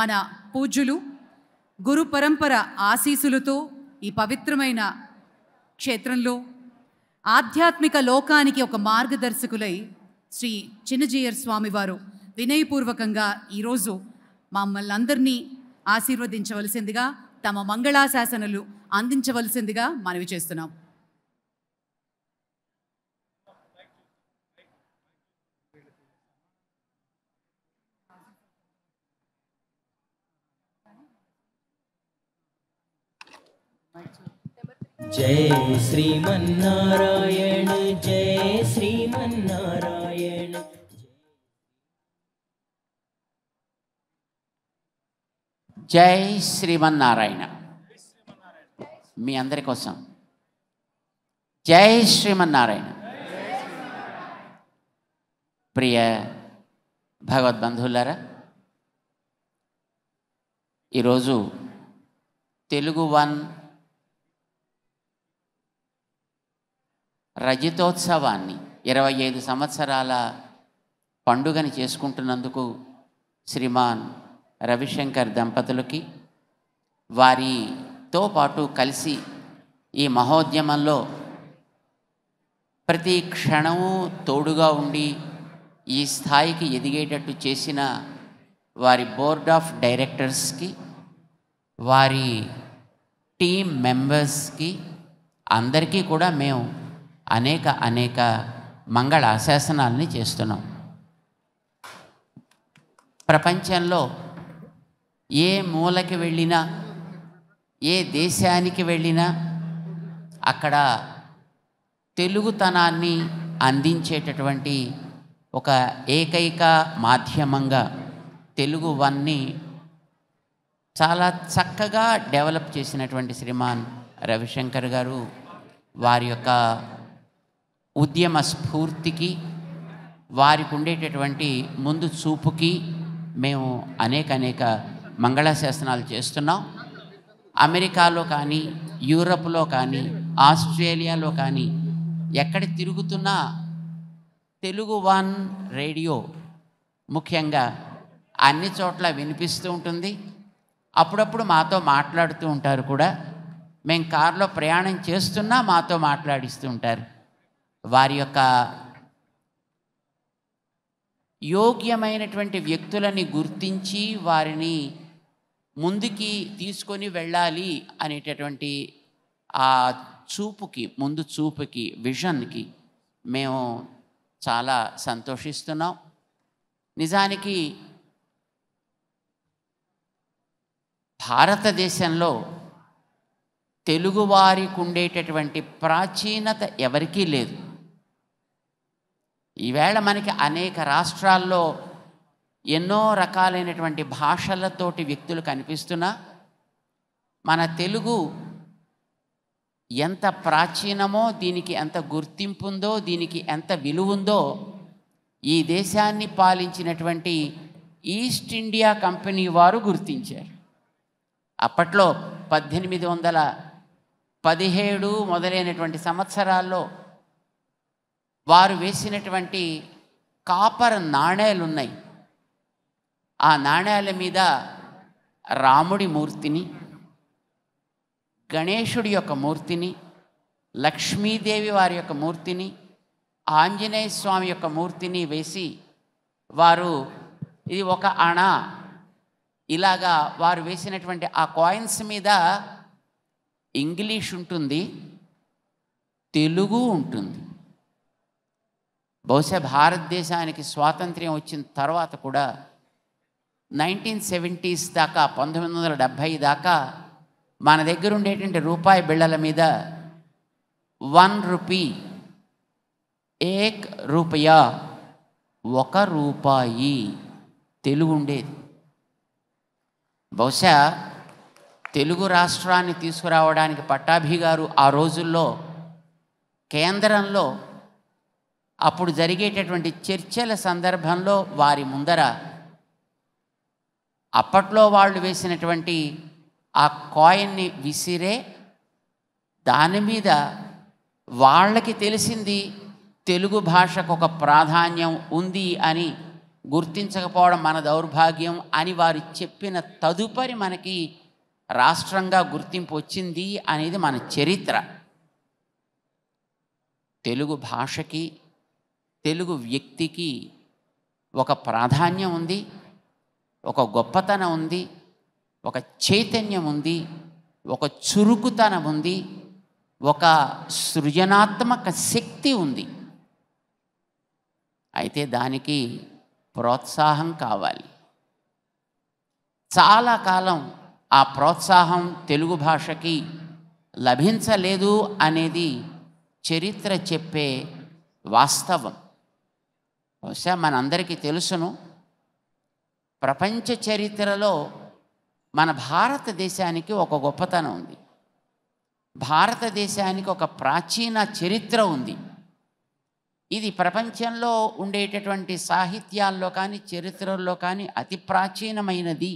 మన పూజ్యులు గురు పరంపర ఆశీసులతో ఈ పవిత్రమైన క్షేత్రంలో ఆధ్యాత్మిక లోకానికి ఒక మార్గదర్శకులై శ్రీ చిన్నజీయర్ స్వామివారు వినయపూర్వకంగా ఈరోజు మమ్మల్ని అందరినీ ఆశీర్వదించవలసిందిగా తమ మంగళాశాసనలు అందించవలసిందిగా మనవి చేస్తున్నాం. जय श्रीमन्नारायण जय श्रीमन्नारायण. జై శ్రీమన్నారాయణ. మీ అందరి కోసం జై శ్రీమన్నారాయణ. ప్రియ భగవద్బంధువులారా, ఈరోజు తెలుగు వన్ రజతోత్సవాన్ని 25 సంవత్సరాల పండుగని చేసుకుంటున్నందుకు శ్రీమాన్ రవిశంకర్ దంపతులకి, వారితో పాటు కలిసి ఈ మహోద్యమంలో ప్రతి క్షణము తోడుగా ఉండి ఈ స్థాయికి ఎదిగేటట్టు చేసిన వారి బోర్డ్ ఆఫ్ డైరెక్టర్స్కి, వారి టీం మెంబర్స్కి అందరికీ కూడా మేము అనేక మంగళ ఆశాసనాలని చేస్తున్నాం. ప్రపంచంలో ఏ మూలకి వెళ్ళినా, ఏ దేశానికి వెళ్ళినా అక్కడ తెలుగుతనాన్ని అందించేటటువంటి ఒక ఏకైక మాధ్యమంగా తెలుగు వన్ని చాలా చక్కగా డెవలప్ చేసినటువంటి శ్రీమాన్ రవిశంకర్ గారు, వారి యొక్క ఉద్యమ స్ఫూర్తికి, వారికి ఉండేటటువంటి ముందు చూపుకి మేము అనేక మంగళాశాసనాలు చేస్తున్నాం. అమెరికాలో కానీ, యూరప్లో కానీ, ఆస్ట్రేలియాలో కానీ ఎక్కడ తిరుగుతున్నా తెలుగు వన్ రేడియో ముఖ్యంగా అన్ని చోట్ల వినిపిస్తూ ఉంటుంది. అప్పుడప్పుడు మాతో మాట్లాడుతూ ఉంటారు కూడా. మేము కారులో ప్రయాణం చేస్తున్నా మాతో మాట్లాడిస్తూ ఉంటారు. వారి యొక్క యోగ్యమైనటువంటి వ్యక్తులని గుర్తించి వారిని ముందుకి తీసుకొని వెళ్ళాలి అనేటటువంటి ఆ చూపుకి, ముందు చూపుకి, విజన్కి మేము చాలా సంతోషిస్తున్నాం. నిజానికి భారతదేశంలో తెలుగువారికి ఉండేటటువంటి ప్రాచీనత ఎవరికీ లేదు. ఈవేళ మనకి అనేక రాష్ట్రాల్లో ఎన్నో రకాలైనటువంటి భాషలతోటి వ్యక్తులు కనిపిస్తున్నా మన తెలుగు ఎంత ప్రాచీనమో, దీనికి ఎంత గుర్తింపు ఉందో, దీనికి ఎంత విలువ ఉందో ఈ దేశాన్ని పాలించినటువంటి ఈస్ట్ ఇండియా కంపెనీ వారు గుర్తించారు. అప్పట్లో 1817 మొదలైనటువంటి సంవత్సరాల్లో వారు వేసినటువంటి కాపర్ నాణేలు ఉన్నాయి. ఆ నాణేల మీద రాముడి మూర్తిని, గణేశుడి యొక్క మూర్తిని, లక్ష్మీదేవి వారి యొక్క మూర్తిని, ఆంజనేయ స్వామి యొక్క మూర్తిని వేసి వారు ఇది ఒక అణ ఇలాగా వారు వేసినటువంటి ఆ కాయిన్స్ మీద ఇంగ్లీష్ ఉంటుంది, తెలుగు ఉంటుంది. బహుశా భారతదేశానికి స్వాతంత్ర్యం వచ్చిన తర్వాత కూడా 1970s దాకా, 1970 దాకా మన దగ్గర ఉండేటువంటి రూపాయి బిళ్ళల మీద 1 రూపీ, 1 రూపాయ, 1 రూపాయి తెలుగు ఉండేది. బహుశా తెలుగు రాష్ట్రాన్ని తీసుకురావడానికి పట్టాభి గారు ఆ రోజుల్లో కేంద్రంలో అప్పుడు జరిగేటటువంటి చర్చల సందర్భంలో వారి ముందర అప్పట్లో వాళ్ళు వేసినటువంటి ఆ కాయిన్ని విసిరే దాని మీద వాళ్ళకి తెలిసింది తెలుగు భాషకు ఒక ప్రాధాన్యం ఉంది అని గుర్తించకపోవడం మన దౌర్భాగ్యం అని వారు చెప్పిన తదుపరి మనకి రాష్ట్రంగా గుర్తింపు వచ్చింది అనేది మన చరిత్ర. తెలుగు భాషకి, తెలుగు వ్యక్తికి ఒక ప్రాధాన్యం ఉంది, ఒక గొప్పతనం ఉంది, ఒక చైతన్యం ఉంది, ఒక చురుకుతనం ఉంది, ఒక సృజనాత్మక శక్తి ఉంది. అయితే దానికి ప్రోత్సాహం కావాలి. చాలా కాలం ఆ ప్రోత్సాహం తెలుగు భాషకి లభించలేదు అనేది చరిత్ర చెప్పే వాస్తవం. బహుశా మనందరికీ తెలుసును, ప్రపంచ చరిత్రలో మన భారతదేశానికి ఒక గొప్పతనం ఉంది. భారతదేశానికి ఒక ప్రాచీన చరిత్ర ఉంది. ఇది ప్రపంచంలో ఉండేటటువంటి సాహిత్యాల్లో కానీ చరిత్రల్లో కానీ అతి ప్రాచీనమైనది.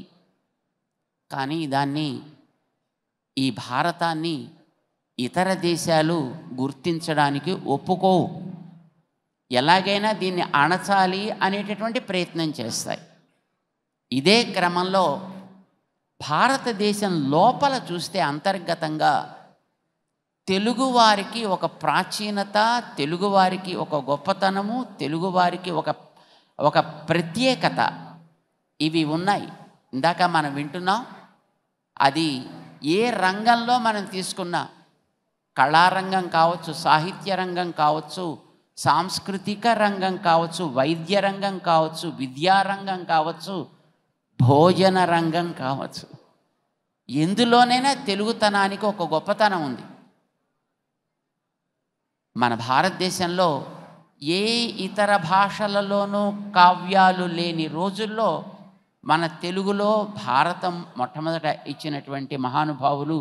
కానీ దాన్ని, ఈ భారతాన్ని ఇతర దేశాలు గుర్తించడానికి ఒప్పుకోవు. ఎలాగైనా దీన్ని అణచాలి అనేటటువంటి ప్రయత్నం చేస్తాయి. ఇదే క్రమంలో భారతదేశం లోపల చూస్తే అంతర్గతంగా తెలుగువారికి ఒక ప్రాచీనత, తెలుగువారికి ఒక గొప్పతనము, తెలుగువారికి ఒక ప్రత్యేకత ఇవి ఉన్నాయి. ఇందాక మనం వింటున్నాం. అది ఏ రంగంలో మనం తీసుకున్నా, కళారంగం కావచ్చు, సాహిత్య రంగం కావచ్చు, సాంస్కృతిక రంగం కావచ్చు, వైద్య రంగం కావచ్చు, విద్యారంగం కావచ్చు, భోజన రంగం కావచ్చు, ఎందులోనైనా తెలుగుతనానికి ఒక గొప్పతనం ఉంది. మన భారతదేశంలో ఏ ఇతర భాషలలోనూ కావ్యాలు లేని రోజుల్లో మన తెలుగులో భారతం మొట్టమొదట ఇచ్చినటువంటి మహానుభావులు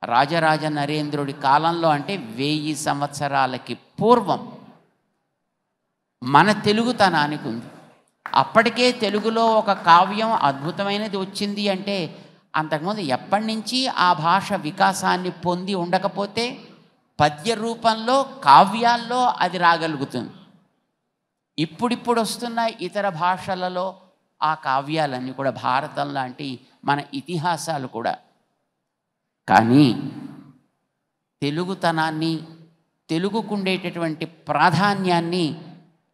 రాజరాజ నరేంద్రుడి కాలంలో, అంటే 1000 సంవత్సరాలకి పూర్వం మన తెలుగుతనానికి ఉంది. అప్పటికే తెలుగులో ఒక కావ్యం అద్భుతమైనది వచ్చింది అంటే అంతకుముందు ఎప్పటి నుంచి ఆ భాష వికాసాన్ని పొంది ఉండకపోతే పద్య రూపంలో, కావ్యాల్లో అది రాగలుగుతుంది. ఇప్పుడిప్పుడు వస్తున్న ఇతర భాషలలో ఆ కావ్యాలన్నీ కూడా భారతం లాంటి మన ఇతిహాసాలు కూడా. కానీ తెలుగుతనాన్ని, తెలుగుకుండేటటువంటి ప్రాధాన్యాన్ని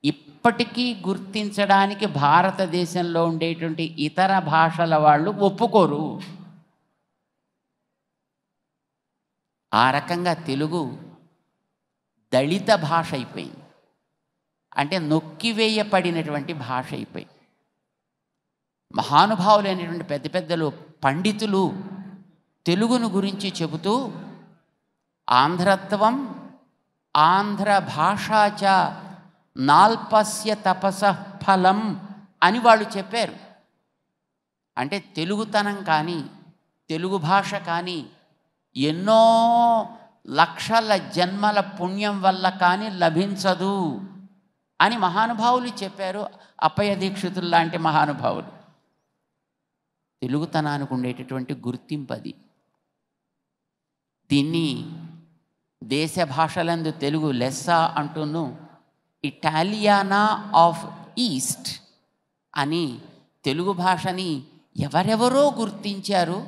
ఇప్పటికీ గుర్తించడానికి భారతదేశంలో ఉండేటువంటి ఇతర భాషల వాళ్ళు ఒప్పుకోరు. ఆ రకంగా తెలుగు దళిత భాష అయిపోయింది. అంటే నొక్కివేయబడినటువంటి భాష అయిపోయింది. మహానుభావులు అయినటువంటి పెద్ద పెద్దలు, పండితులు తెలుగును గురించి చెబుతూ ఆంధ్రత్వం ఆంధ్ర భాషాచ నాల్పస్య తపస ఫలం అని వాళ్ళు చెప్పారు. అంటే తెలుగుతనం కానీ, తెలుగు భాష కానీ ఎన్నో లక్షల జన్మల పుణ్యం వల్ల కానీ లభించదు అని మహానుభావులు చెప్పారు. అప్పయ్య దీక్షితులు లాంటి మహానుభావులు. తెలుగుతనానికి ఉండేటటువంటి గుర్తింపు అది. దీన్ని దేశ భాషలందు తెలుగు లెస్స అంటూను ఇటాలియానా ఆఫ్ ఈస్ట్ అని తెలుగు భాషని ఎవరెవరో గుర్తించారు.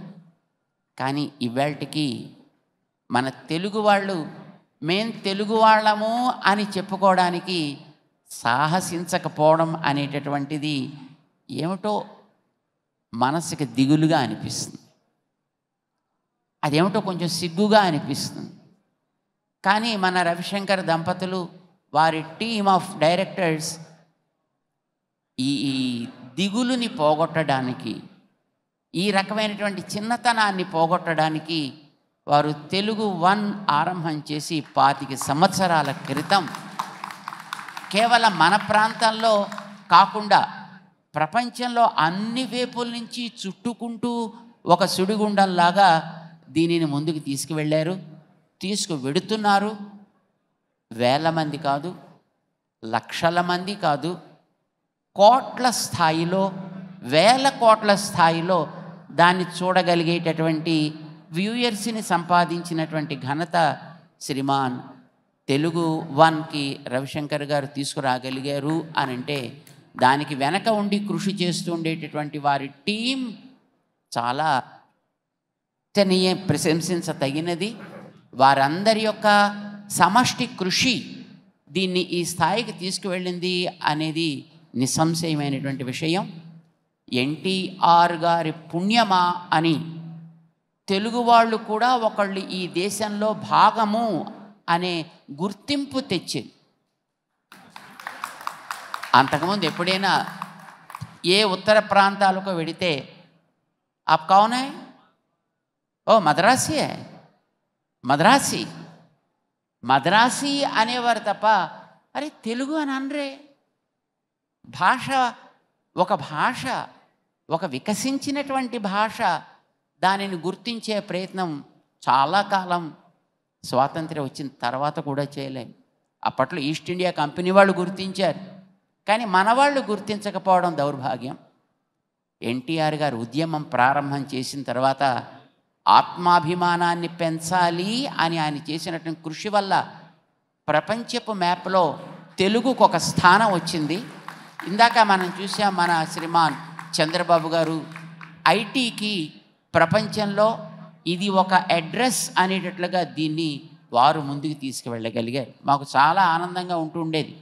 కానీ ఇవాళకి మన తెలుగు వాళ్ళు మేం తెలుగు వాళ్ళము అని చెప్పుకోవడానికి సాహసించకపోవడం అనేటటువంటిది ఏమిటో మనసుకి దిగులుగా అనిపిస్తుంది. అదేమిటో కొంచెం సిగ్గుగా అనిపిస్తుంది. కానీ మన రవిశంకర్ దంపతులు, వారి టీమ్ ఆఫ్ డైరెక్టర్స్ ఈ దిగులుని పోగొట్టడానికి, ఈ రకమైనటువంటి చిన్నతనాన్ని పోగొట్టడానికి వారు తెలుగు 1 ఆరంభం చేసి 25 సంవత్సరాల క్రితం కేవలం మన ప్రాంతంలో కాకుండా ప్రపంచంలో అన్ని వైపుల నుంచి చుట్టుకుంటూ ఒక సుడిగుండంలాగా దీనిని ముందుకు తీసుకువెళ్ళారు, తీసుకువెడుతున్నారు. వేల మంది కాదు, లక్షల మంది కాదు, కోట్ల స్థాయిలో, వేల కోట్ల స్థాయిలో దాన్ని చూడగలిగేటటువంటి వ్యూయర్స్ని సంపాదించినటువంటి ఘనత తెలుగు 1కి రవిశంకర్ గారు తీసుకురాగలిగారు అని అంటే దానికి వెనక ఉండి కృషి చేస్తూ ఉండేటటువంటి వారి టీం చాలా ప్రశంసించదగినది. వారందరి యొక్క సమష్టి కృషి దీన్ని ఈ స్థాయికి తీసుకువెళ్ళింది అనేది నిస్సంశయమైనటువంటి విషయం. ఎన్టీఆర్ గారి పుణ్యమా అని తెలుగు వాళ్ళు కూడా ఒకళ్ళు ఈ దేశంలో భాగము అనే గుర్తింపు తెచ్చింది. అంతకుముందు ఎప్పుడైనా ఏ ఉత్తర ప్రాంతాలకు వెడితే ఆప్ కౌన్ హై, ఓ మద్రాసీ మద్రాసీ అనేవారు తప్ప అరే తెలుగు అని అనరే. భాష ఒక వికసించినటువంటి భాష, దానిని గుర్తించే ప్రయత్నం చాలా కాలం స్వాతంత్ర్యం వచ్చిన తర్వాత కూడా చేయలేము. అప్పట్లో ఈస్ట్ ఇండియా కంపెనీ వాళ్ళు గుర్తించారు, కానీ మన వాళ్ళు గుర్తించకపోవడం దౌర్భాగ్యం. ఎన్టీఆర్ గారు ఉద్యమం ప్రారంభం చేసిన తర్వాత ఆత్మాభిమానాన్ని పెంచాలి అని ఆయన చేసినటువంటి కృషి వల్ల ప్రపంచపు మ్యాప్లో తెలుగుకు ఒక స్థానం వచ్చింది. ఇందాక మనం చూసాం, మన శ్రీమాన్ చంద్రబాబు గారు ఐటీకి ప్రపంచంలో ఇది ఒక అడ్రస్ అనేటట్లుగా దీన్ని వారు ముందుకు తీసుకువెళ్ళగలిగారు. మాకు చాలా ఆనందంగా ఉంటూ ఉండేది.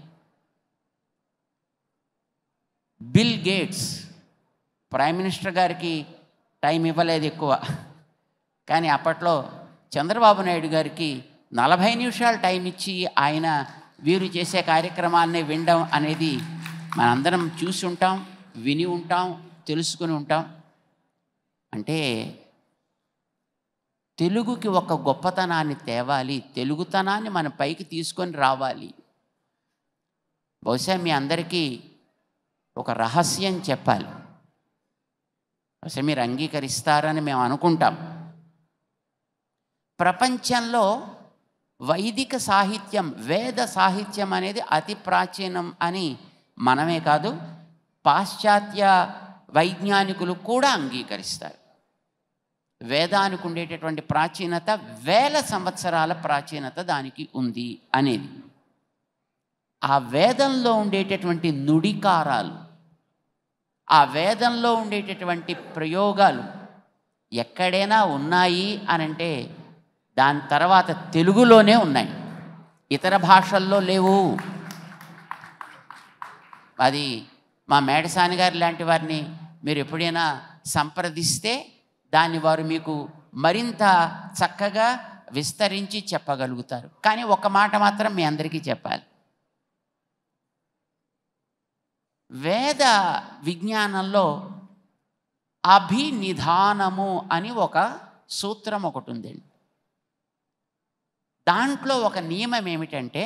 బిల్ గేట్స్ ప్రైమ్ మినిస్టర్ గారికి టైం ఇవ్వలేదు ఎక్కువ, కానీ అప్పట్లో చంద్రబాబు నాయుడు గారికి 40 నిమిషాలు టైం ఇచ్చి ఆయన వీరు చేసే కార్యక్రమాలని వినడం అనేది మనందరం చూసి ఉంటాం, విని ఉంటాం, తెలుసుకుని ఉంటాం. అంటే తెలుగుకి ఒక గొప్పతనాన్ని తేవాలి, తెలుగుతనాన్ని మన పైకి తీసుకొని రావాలి. బహుశా మీ అందరికీ ఒక రహస్యం చెప్పాలి, బహుశా మీరు అంగీకరిస్తారని మేము అనుకుంటాం. ప్రపంచంలో వైదిక సాహిత్యం, వేద సాహిత్యం అనేది అతి ప్రాచీనం అని మనమే కాదు, పాశ్చాత్య వైజ్ఞానికులు కూడా అంగీకరిస్తారు. వేదానికి ఉండేటటువంటి ప్రాచీనత 1000 సంవత్సరాల ప్రాచీనత దానికి ఉంది అనేది. ఆ వేదంలో ఉండేటటువంటి నుడికారాలు, ఆ వేదంలో ఉండేటటువంటి ప్రయోగాలు ఎక్కడైనా ఉన్నాయి అనంటే దాని తర్వాత తెలుగులోనే ఉన్నాయి, ఇతర భాషల్లో లేవు. అది మా మేడసాని గారి లాంటి వారిని మీరు ఎప్పుడైనా సంప్రదిస్తే దాన్ని వారు మీకు మరింత చక్కగా విస్తరించి చెప్పగలుగుతారు. కానీ ఒక మాట మాత్రం మీ అందరికీ చెప్పాలి, వేద విజ్ఞానంలో అభినిధానము అని ఒక సూత్రం ఒకటి ఉందండి. దాంట్లో ఒక నియమం ఏమిటంటే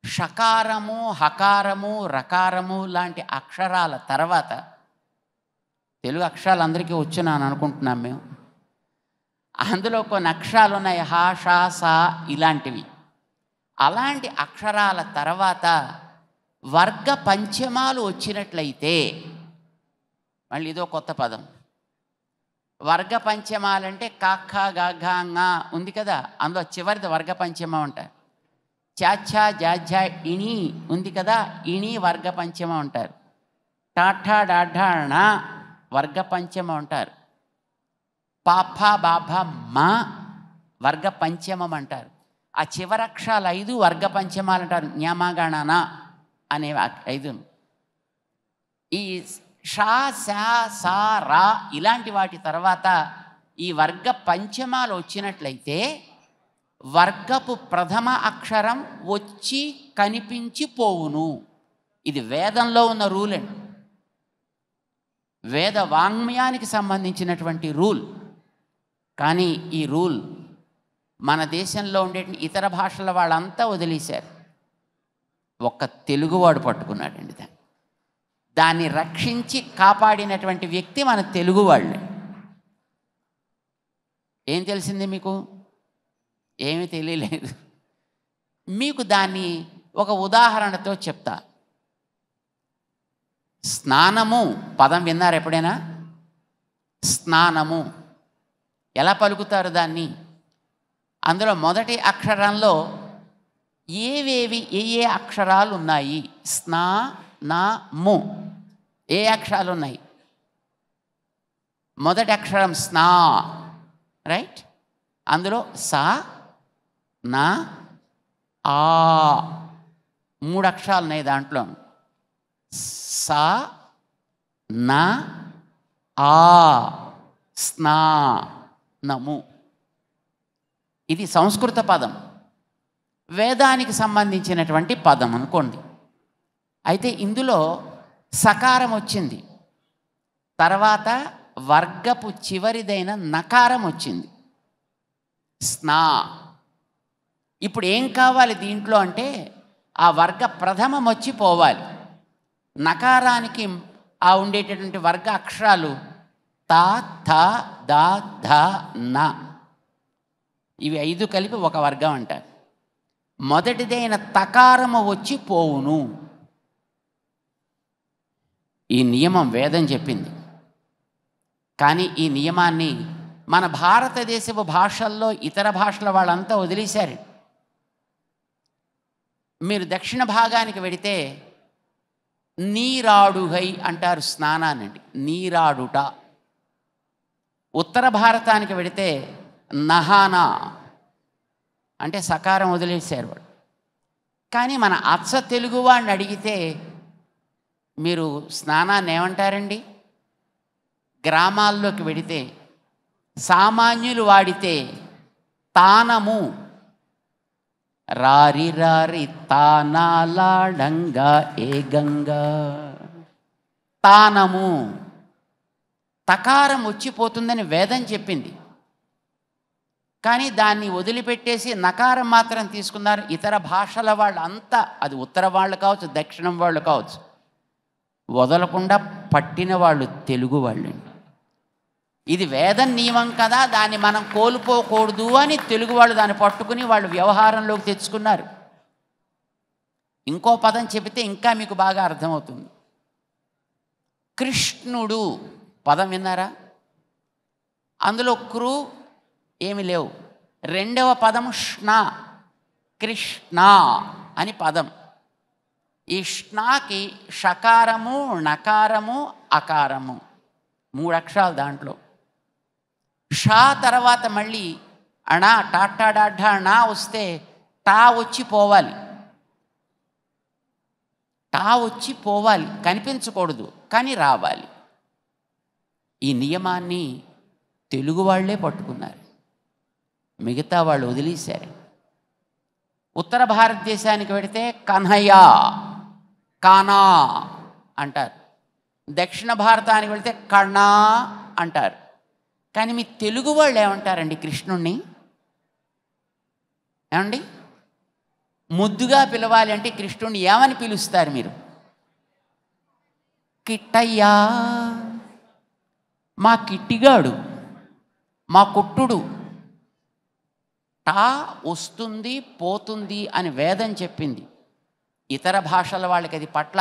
షకారము, హకారము, రకారము లాంటి అక్షరాల తర్వాత, తెలుగు అక్షరాలు అందరికీ వచ్చునా అని అనుకుంటున్నాం మేము, అందులో కొన్ని అక్షరాలు ఉన్నాయి, హ, ష, స ఇలాంటివి. అలాంటి అక్షరాల తర్వాత వర్గ పంచమాలు వచ్చినట్లయితే, మళ్ళీ ఇదో కొత్త పదం, వర్గ పంచమాలంటే కాఖ గాఘ ంగా ఉంది కదా, అందులో చివరిది వర్గ పంచమం అంటారు. చాఛా జాఝా ఇణి ఉంది కదా, ఇణి వర్గ పంచమం అంటారు. టాఠా డాఢా ణ వర్గ పంచమం అంటారు. పాఫ బాభ మా వర్గ పంచమం అంటారు. ఆ చివరక్షరాలు 5 వర్గ పంచమాలు అంటారు. న్యామగణన అనే 5. ఈ షా, శా, సా, రా ఇలాంటి వాటి తర్వాత ఈ వర్గ పంచమాలు వచ్చినట్లయితే వర్గపు ప్రథమ అక్షరం వచ్చి కనిపించిపోవును. ఇది వేదంలో ఉన్న రూల్ అండి, వేద వాంగ్మయానికి సంబంధించినటువంటి రూల్. కానీ ఈ రూల్ మన దేశంలో ఉండే ఇతర భాషల వాళ్ళంతా వదిలేశారు, ఒక్క తెలుగువాడు పట్టుకున్నాడండి దాన్ని రక్షించి కాపాడినటువంటి వ్యక్తి మన తెలుగు వాళ్ళే. ఏం తెలిసింది మీకు? ఏమీ తెలియలేదు. మీకు దాన్ని ఒక ఉదాహరణతో చెప్తా. స్నానము పదం విన్నారు ఎప్పుడైనా? స్నానము ఎలా పలుకుతారు దాన్ని? అందులో మొదటి అక్షరంలో ఏవేవి ఏ అక్షరాలు ఉన్నాయి? స్నా నా ము ఏ అక్షరాలు ఉన్నాయి? మొదటి అక్షరం స్నా, రైట్? అందులో సా నా ఆ 3 అక్షరాలు ఉన్నాయి దాంట్లో. సా నా ఆ స్నా నము. ఇది సంస్కృత పదం, వేదానికి సంబంధించినటువంటి పదం అనుకోండి. అయితే ఇందులో సకారం వచ్చింది, తర్వాత వర్గపు చివరిదైన నకారం వచ్చింది, స్నా. ఇప్పుడు ఏం కావాలి దీంట్లో అంటే ఆ వర్గ ప్రథమం వచ్చి పోవాలి. నకారానికి ఆ ఉండేటటువంటి వర్గ అక్షరాలు తా థ ద ధ న, ఇవి 5 కలిపి ఒక వర్గం అంటారు. మొదటిదైన తకారము వచ్చి పోవును. ఈ నియమం వేదం చెప్పింది. కానీ ఈ నియమాన్ని మన భారతదేశపు భాషల్లో ఇతర భాషల వాళ్ళంతా వదిలేశారు. మీరు దక్షిణ భాగానికి వెడితే నీరాడుగై అంటారు స్నానానండి, నీరాడుట. ఉత్తర భారతానికి వెడితే నహానా అంటే సకారం వదిలేశారు వాడు. కానీ మన అచ్చ తెలుగు వాడిని అడిగితే మీరు స్నానాన్ని ఏమంటారండి? గ్రామాల్లోకి వెడితే సామాన్యులు వాడితే తానము, రారి రారి తానాలాడంగా ఏ గంగా, తానము. తకారం వచ్చిపోతుందని వేదం చెప్పింది, కానీ దాన్ని వదిలిపెట్టేసి నకారం మాత్రం తీసుకున్నారు. ఇతర భాషల వాళ్ళు అంతా, అది ఉత్తర వాళ్ళు కావచ్చు, దక్షిణం వాళ్ళు కావచ్చు, వదలకుండా పట్టిన వాళ్ళు తెలుగు వాళ్ళండి. ఇది వేద నియమం కదా, దాన్ని మనం కోల్పోకూడదు అని తెలుగు వాళ్ళు దాన్ని పట్టుకుని వాళ్ళు వ్యవహారంలోకి తెచ్చుకున్నారు. ఇంకో పదం చెబితే ఇంకా మీకు బాగా అర్థమవుతుంది. కృష్ణుడు పదం విన్నారా? అందులో కృ ఏమి లేవు. రెండవ పదంష్ణ, కృష్ణ అని పదం. ఈ ష్ణాకి షకారము, నకారము, అకారము 3 అక్షరాలు దాంట్లో. షా తర్వాత మళ్ళీ అణా, టాటా డాఢా అణా వస్తే టా వచ్చి పోవాలి. టా వచ్చి పోవాలి, కనిపించకూడదు కానీ రావాలి. ఈ నియమాన్ని తెలుగు వాళ్ళే పట్టుకున్నారు, మిగతా వాళ్ళు వదిలేశారు. ఉత్తర భారతదేశానికి వెడితే కన్హయ్య, కానా అంటారు. దక్షిణ భారతానికి వెళితే కణా అంటారు. కానీ మీ తెలుగు వాళ్ళు ఏమంటారండి కృష్ణుణ్ణి? ఏమండి? ముద్దుగా పిలవాలి అంటే కృష్ణుణ్ణి ఏమని పిలుస్తారు మీరు? కిట్టయ్యా, మా కిట్టిగాడు, మా కుట్టుడు. టా వస్తుంది పోతుంది అని వేదం చెప్పింది. ఇతర భాషల వాళ్ళకి అది పట్ల,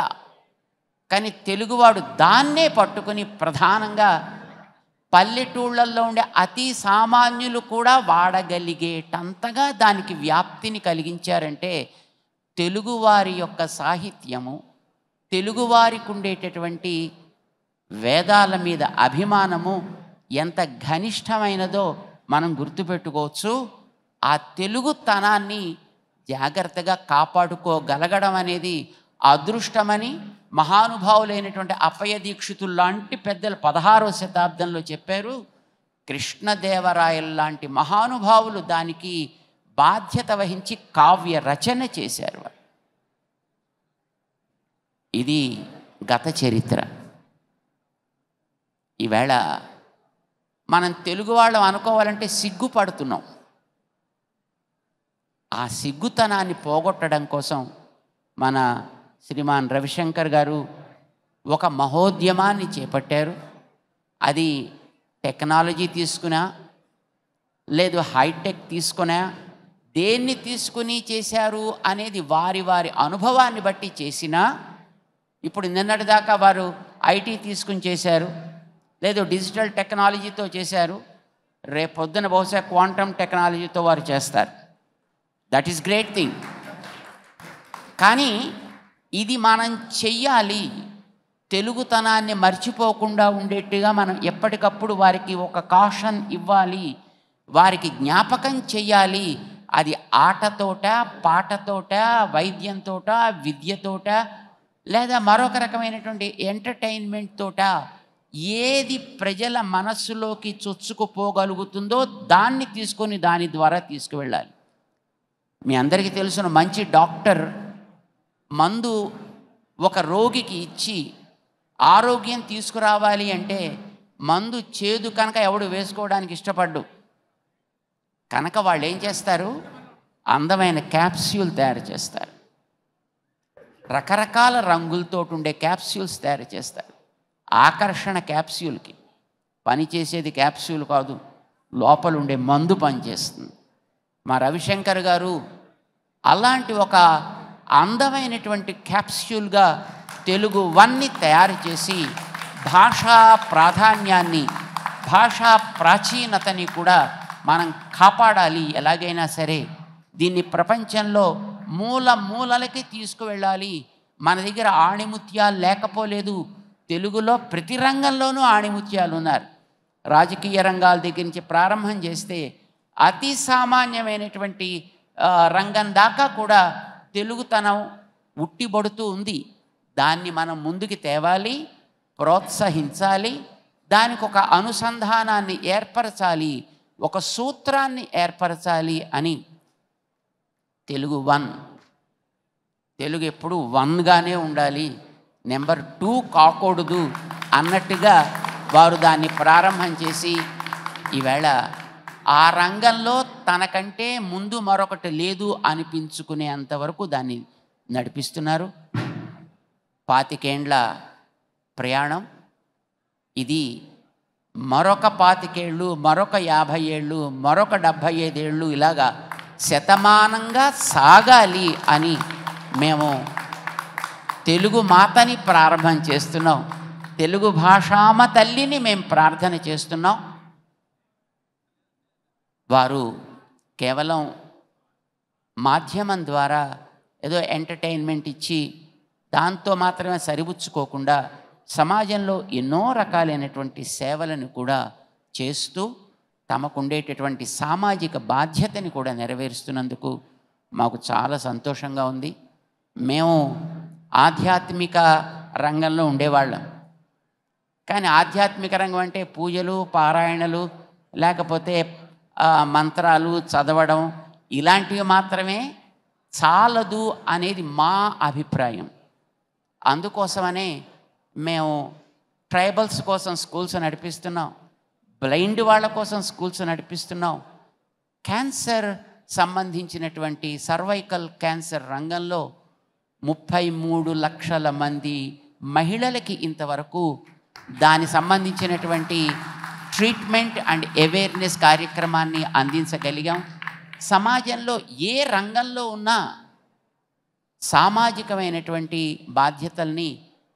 కానీ తెలుగువాడు దాన్నే పట్టుకుని ప్రధానంగా పల్లెటూళ్ళల్లో ఉండే అతి సామాన్యులు కూడా వాడగలిగేటంతగా దానికి వ్యాప్తిని కలిగించారంటే తెలుగువారి యొక్క సాహిత్యము, తెలుగువారికి ఉండేటటువంటి వేదాల మీద అభిమానము ఎంత ఘనిష్టమైనదో మనం గుర్తుపెట్టుకోవచ్చు. ఆ తెలుగుతనాన్ని జాగ్రత్తగా కాపాడుకోగలగడం అనేది అదృష్టమని మహానుభావులైనటువంటి అప్పయ్య దీక్షితులు లాంటి పెద్దలు 16వ శతాబ్దంలో చెప్పారు. కృష్ణదేవరాయలు లాంటి మహానుభావులు దానికి బాధ్యత వహించి కావ్య రచన చేశారు. ఇది గత చరిత్ర. ఈవేళ మనం తెలుగు వాళ్ళం అనుకోవాలంటే సిగ్గుపడుతున్నాం. ఆ సిగ్గుతనాన్ని పోగొట్టడం కోసం మన శ్రీమాన్ రవిశంకర్ గారు ఒక మహోద్యమాన్ని చేపట్టారు. అది టెక్నాలజీ తీసుకున్నా లేదు హైటెక్ తీసుకున్నా, దేన్ని తీసుకుని చేశారు అనేది వారి వారి అనుభవాన్ని బట్టి చేసినా, ఇప్పుడు నిన్నటిదాకా వారు ఐటీ తీసుకుని చేశారు, లేదు డిజిటల్ టెక్నాలజీతో చేశారు, రేపొద్దున బహుశా క్వాంటమ్ టెక్నాలజీతో వారు చేస్తారు. That is great thing. కానీ ఇది మనం చెయ్యాలి, తెలుగుతనాన్ని మర్చిపోకుండా ఉండేట్టుగా మనం ఎప్పటికప్పుడు వారికి ఒక కాషన్ ఇవ్వాలి, వారికి జ్ఞాపకం చెయ్యాలి. అది ఆటతోట, పాటతోట, వైద్యంతోట, విద్యతోట, లేదా మరొక రకమైనటువంటి ఎంటర్టైన్మెంట్ తోట ఏది ప్రజల మనస్సులోకి చొచ్చుకుపోగలుగుతుందో దాన్ని తీసుకొని దాని ద్వారా తీసుకువెళ్ళాలి. మీ అందరికీ తెలుసున్న మంచి డాక్టర్ మందు ఒక రోగికి ఇచ్చి ఆరోగ్యం తీసుకురావాలి అంటే మందు చేదు కనుక ఎవడు వేసుకోవడానికి ఇష్టపడ్డు కనుక వాళ్ళు ఏం చేస్తారు, అందమైన క్యాప్స్యూల్ తయారు చేస్తారు, రకరకాల రంగులతో ఉండే క్యాప్స్యూల్స్ తయారు చేస్తారు. ఆకర్షణ క్యాప్స్యూల్కి పనిచేసేది క్యాప్స్యూల్ కాదు, లోపల ఉండే మందు పనిచేస్తుంది. మా రవిశంకర్ గారు అలాంటి ఒక అందమైనటువంటి క్యాప్స్యూల్గా తెలుగు వన్ని తయారు చేసి భాషా ప్రాధాన్యాన్ని, భాషా ప్రాచీనతని కూడా మనం కాపాడాలి. ఎలాగైనా సరే దీన్ని ప్రపంచంలో మూల మూలలకి తీసుకువెళ్ళాలి. మన దగ్గర ఆణిముత్యాలు లేకపోలేదు, తెలుగులో ప్రతి రంగంలోనూ ఆణిముత్యాలు ఉన్నారు. రాజకీయ రంగాల దగ్గర నుంచి ప్రారంభం చేస్తే అతి సామాన్యమైనటువంటి రంగం దాకా కూడా తెలుగుతనం ఉట్టిబడుతూ ఉంది. దాన్ని మనం ముందుకు తేవాలి, ప్రోత్సహించాలి, దానికి ఒక అనుసంధానాన్ని ఏర్పరచాలి, ఒక సూత్రాన్ని ఏర్పరచాలి అని తెలుగు 1, తెలుగు ఎప్పుడు 1గానే ఉండాలి, నెంబర్ 2 కాకూడదు అన్నట్టుగా వారు దాన్ని ప్రారంభం చేసి ఈవేళ ఆ రంగంలో తనకంటే ముందు మరొకటి లేదు అనిపించుకునే అంతవరకు దాన్ని నడిపిస్తున్నారు. 25 ఏళ్ల ప్రయాణం ఇది. మరొక 25 ఏళ్ళు, మరొక 50 ఏళ్ళు, మరొక 75 ఏళ్ళు ఇలాగా శతమానంగా సాగాలి అని మేము తెలుగు మాతని ప్రారంభం చేస్తున్నాం. తెలుగు భాషామ తల్లిని మేము ప్రార్థన చేస్తున్నాం. వారు కేవలం మాధ్యమం ద్వారా ఏదో ఎంటర్టైన్మెంట్ ఇచ్చి దాంతో మాత్రమే సరిపుచ్చుకోకుండా సమాజంలో ఎన్నో రకాలైనటువంటి సేవలను కూడా చేస్తూ తమకుండేటటువంటి సామాజిక బాధ్యతని కూడా నెరవేరుస్తున్నందుకు మాకు చాలా సంతోషంగా ఉంది. మేము ఆధ్యాత్మిక రంగంలో ఉండేవాళ్ళం, కానీ ఆధ్యాత్మిక రంగం అంటే పూజలు, పారాయణలు, లేకపోతే మంత్రాలు చదవడం ఇలాంటివి మాత్రమే చాలదు అనేది మా అభిప్రాయం. అందుకోసమనే మేము ట్రైబల్స్ కోసం స్కూల్స్ నడిపిస్తున్నాం, బ్లైండ్ వాళ్ళ కోసం స్కూల్స్ నడిపిస్తున్నాం. క్యాన్సర్ సంబంధించినటువంటి సర్వైకల్ క్యాన్సర్ రంగంలో 33 లక్షల మంది మహిళలకి ఇంతవరకు దాని సంబంధించినటువంటి ట్రీట్మెంట్ అండ్ అవేర్నెస్ కార్యక్రమాన్ని అందించగలిగాం. సమాజంలో ఏ రంగంలో ఉన్నా సామాజికమైనటువంటి బాధ్యతల్ని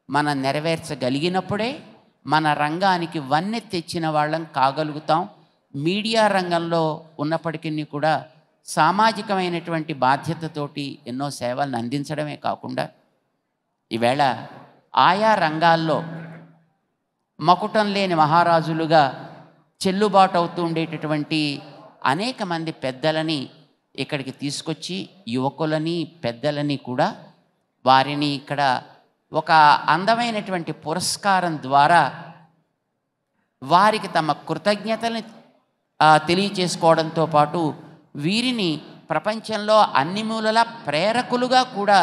మనం నెరవేర్చగలిగినప్పుడే మన రంగానికి వన్నె తెచ్చిన వాళ్ళం కాగలుగుతాం. మీడియా రంగంలో ఉన్నప్పటికీ కూడా సామాజికమైనటువంటి బాధ్యతతోటి ఎన్నో సేవలను అందించడమే కాకుండా ఈవేళ ఆయా రంగాల్లో మకుటం లేని మహారాజులుగా చెల్లుబాటు అవుతూ ఉండేటటువంటి అనేక మంది పెద్దలని ఇక్కడికి తీసుకొచ్చి యువకులని, పెద్దలని కూడా వారిని ఇక్కడ ఒక అందమైనటువంటి పురస్కారం ద్వారా వారికి తమ కృతజ్ఞతల్ని తెలియచేసుకోవడంతో పాటు వీరిని ప్రపంచంలో అన్ని మూలలా ప్రేరకులుగా కూడా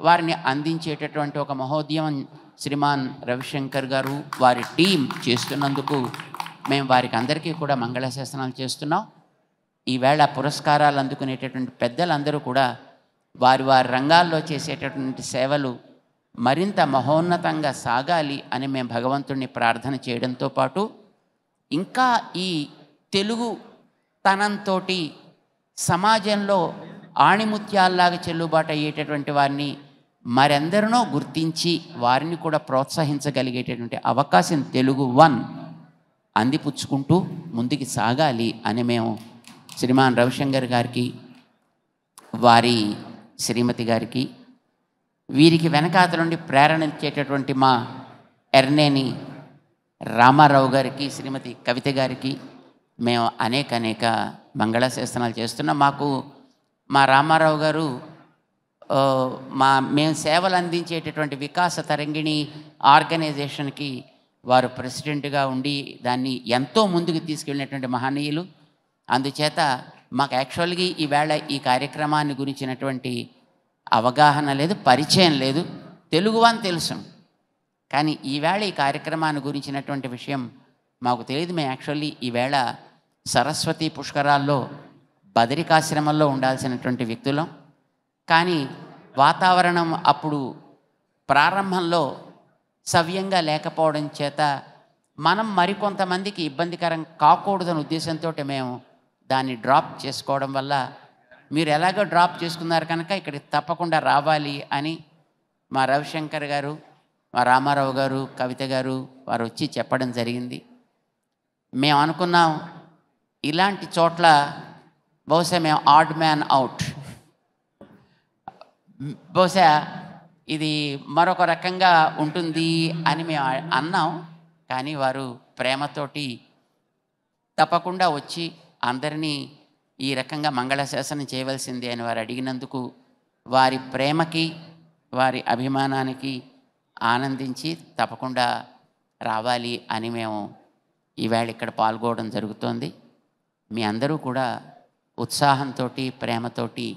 వారిని అందించేటటువంటి ఒక మహోద్యమం శ్రీమాన్ రవిశంకర్ గారు వారి టీం చేస్తున్నందుకు మేము వారికి అందరికీ కూడా మంగళాశాసనాలు చేస్తున్నాం. ఈవేళ పురస్కారాలు అందుకునేటటువంటి పెద్దలందరూ కూడా వారి వారి రంగాల్లో చేసేటటువంటి సేవలు మరింత మహోన్నతంగా సాగాలి అని మేము భగవంతుడిని ప్రార్థన చేయడంతో పాటు ఇంకా ఈ తెలుగు తనంతో సమాజంలో ఆణిముత్యాల్లాగా చెల్లుబాటు అయ్యేటటువంటి వారిని మరెందరినో గుర్తించి వారిని కూడా ప్రోత్సహించగలిగేటటువంటి అవకాశం తెలుగు 1 అందిపుచ్చుకుంటూ ముందుకు సాగాలి అని మేము శ్రీమాన్ రవిశంకర్ గారికి, వారి శ్రీమతి గారికి, వీరికి వెనకాతల నుండి ప్రేరణ ఇచ్చేటటువంటి మా ఎర్నేని రామారావు గారికి, శ్రీమతి కవిత గారికి మేము అనేక మంగళాశాసనాలు చేస్తున్నాం. మాకు మా రామారావు గారు మేము సేవలు అందించేటటువంటి వికాస తరంగిణి ఆర్గనైజేషన్కి వారు ప్రెసిడెంట్గా ఉండి దాన్ని ఎంతో ముందుకు తీసుకెళ్ళినటువంటి మహనీయులు. అందుచేత మాకు యాక్చువల్గా ఈవేళ ఈ కార్యక్రమాన్ని గురించినటువంటి అవగాహన లేదు, పరిచయం లేదు. తెలుగు అని తెలుసు, కానీ ఈవేళ ఈ కార్యక్రమాన్ని గురించినటువంటి విషయం మాకు తెలియదు. మేము యాక్చువల్లీ ఈవేళ సరస్వతి పుష్కరాల్లో బదరికాశ్రమంలో ఉండాల్సినటువంటి వ్యక్తులం. కానీ వాతావరణం అప్పుడు ప్రారంభంలో సవ్యంగా లేకపోవడం చేత మనం మరికొంతమందికి ఇబ్బందికరం కాకూడదనే ఉద్దేశంతో మేము దాన్ని డ్రాప్ చేసుకోవడం వల్ల, మీరు ఎలాగో డ్రాప్ చేసుకున్నారు కనుక ఇక్కడికి తప్పకుండా రావాలి అని మా రవిశంకర్ గారు, మా రామారావు గారు, కవిత గారు వారు వచ్చి చెప్పడం జరిగింది. మేము అనుకున్నాం ఇలాంటి చోట్ల బహుశా మేము ఆడ్ మ్యాన్ అవుట్, బహుశా ఇది మరొక రకంగా ఉంటుంది అని మేము అన్నాం. కానీ వారు ప్రేమతోటి తప్పకుండా వచ్చి అందరినీ ఈ రకంగా మంగళాశాసనం చేయవలసింది అని వారు అడిగినందుకు వారి ప్రేమకి, వారి అభిమానానికి ఆనందించి తప్పకుండా రావాలి అని మేము ఈవేళ ఇక్కడ పాల్గొనడం జరుగుతోంది. మీ అందరూ కూడా ఉత్సాహంతో, ప్రేమతోటి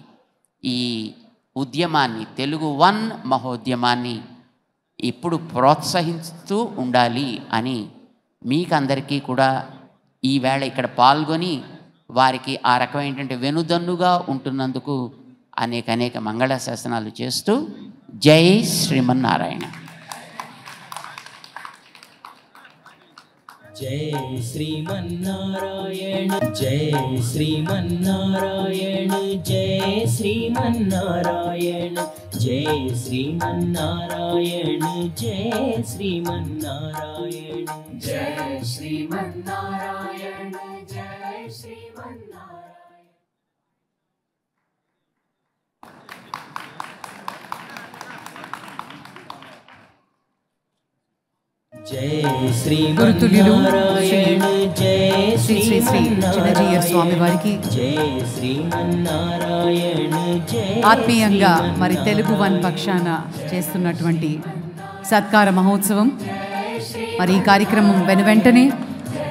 ఈ ఉద్యమాన్ని, తెలుగు వన్ మహోద్యమాన్ని ఇప్పుడు ప్రోత్సహిస్తూ ఉండాలి అని మీకందరికీ కూడా ఈవేళ ఇక్కడ పాల్గొని వారికి ఆ రకమైనటువంటి వెనుదన్నుగా ఉంటున్నందుకు అనేక మంగళాశాసనాలు చేస్తూ జై శ్రీమన్నారాయణ. జై శ్రీమన్నారాయణ, జై శ్రీమన్నారాయణ, జై శ్రీమన్నారాయణ, జై శ్రీమన్నారాయణ, జై శ్రీమన్నారాయణ, జై శ్రీమన్నారాయణ, జై శ్రీమన్నారాయణ. గురుతుల్యులు శ్రీ చిన్నజీయర్ స్వామి వారికి ఆత్మీయంగా మరి తెలుగు వన్ పక్షాన చేస్తున్నటువంటి సత్కార మహోత్సవం. మరి ఈ కార్యక్రమం వెనువెంటనే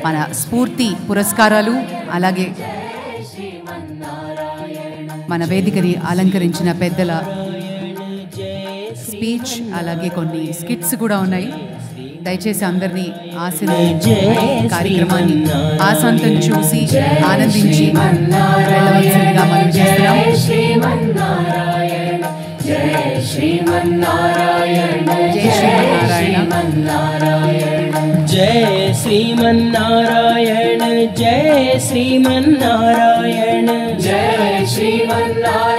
మన స్ఫూర్తి పురస్కారాలు, అలాగే మన వేదికని అలంకరించిన పెద్దల స్పీచ్, అలాగే కొన్ని స్కిట్స్ కూడా ఉన్నాయి. దయచేసి అందరినీ కార్యక్రమాన్ని ఆసంతం చూసి ఆనందించి వెళ్ళవలసిందిగా మనం చేస్తున్నాం. జై శ్రీమన్నారాయణ, జై శ్రీమన్నారాయణ, జై శ్రీమన్నారాయణ, జై శ్రీమన్నారాయణ, జై శ్రీమన్నారాయణ.